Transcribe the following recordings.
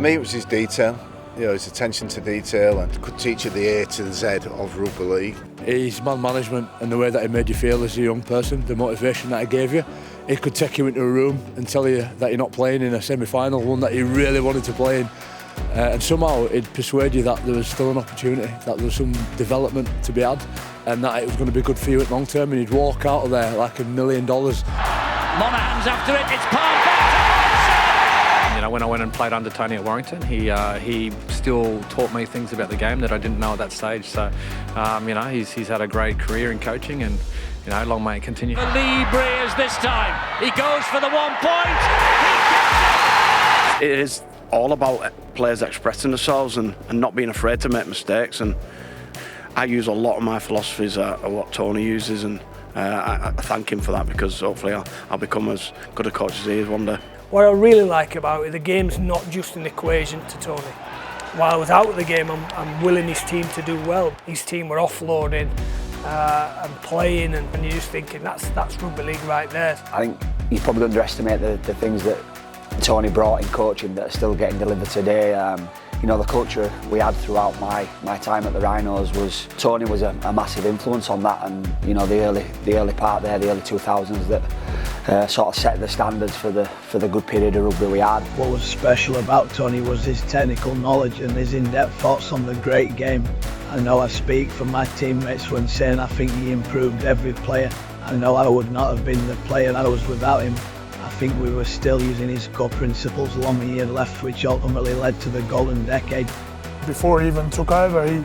me, it was his detail. His attention to detail, and could teach you the A to the Z of rugby league. His man management and the way that he made you feel as a young person, the motivation that he gave you. He could take you into a room and tell you that you're not playing in a semi-final, one that you really wanted to play in. And somehow he'd persuade you that there was still an opportunity, that there was some development to be had, and that it was going to be good for you at long term, and he'd walk out of there like $1 million. Monaghan's after it, it's perfect! When I went and played under Tony at Warrington, he still taught me things about the game that I didn't know at that stage. So, he's had a great career in coaching, and long may it continue. The Lee Briers this time. He goes for the 1 point. He gets it. It is all about players expressing themselves and not being afraid to make mistakes. And I use a lot of my philosophies of what Tony uses, and I thank him for that, because hopefully I'll become as good a coach as he is one day. What I really like about it, the game's not just an equation to Tony. While I was out of the game, I'm willing his team to do well. His team were offloading and playing, and you're just thinking, that's rugby league right there. I think you probably underestimate the things that Tony brought in coaching that are still getting delivered today. The culture we had throughout my time at the Rhinos Tony was a massive influence on that, and the early part there, the early 2000s, that sort of set the standards for the good period of rugby we had. What was special about Tony was his technical knowledge and his in-depth thoughts on the great game. I know I speak for my teammates when saying I think he improved every player. I know I would not have been the player I was without him. I think we were still using his core principles long he had left, which ultimately led to the golden decade. Before he even took over, he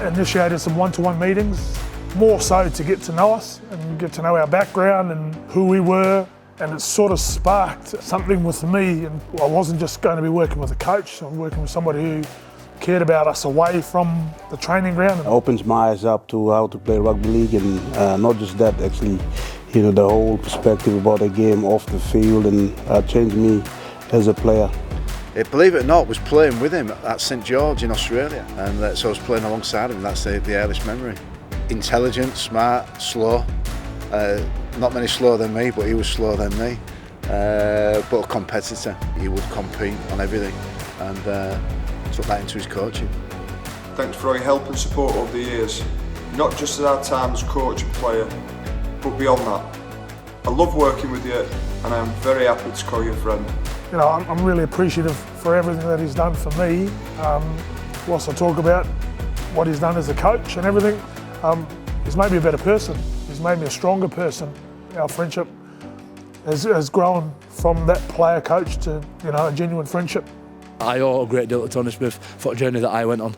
initiated some one-to-one meetings, more so to get to know us and get to know our background and who we were, and it sort of sparked something with me. And I wasn't just going to be working with a coach, I'm working with somebody who cared about us away from the training ground. It opens my eyes up to how to play rugby league, and not just that, actually, the whole perspective about the game off the field, and changed me as a player. Believe it or not, I was playing with him at St George in Australia, and so I was playing alongside him. That's the earliest memory. Intelligent, smart, slow. Not many slower than me, but he was slower than me. But a competitor. He would compete on everything, and took that into his coaching. Thanks for all your help and support over the years, not just at our time as coach and player, but beyond that. I love working with you, and I am very happy to call you a friend. I'm really appreciative for everything that he's done for me. Whilst I talk about what he's done as a coach and everything, he's made me a better person. He's made me a stronger person. Our friendship has grown from that player-coach to a genuine friendship. I owe a great deal to Tony Smith for the journey that I went on.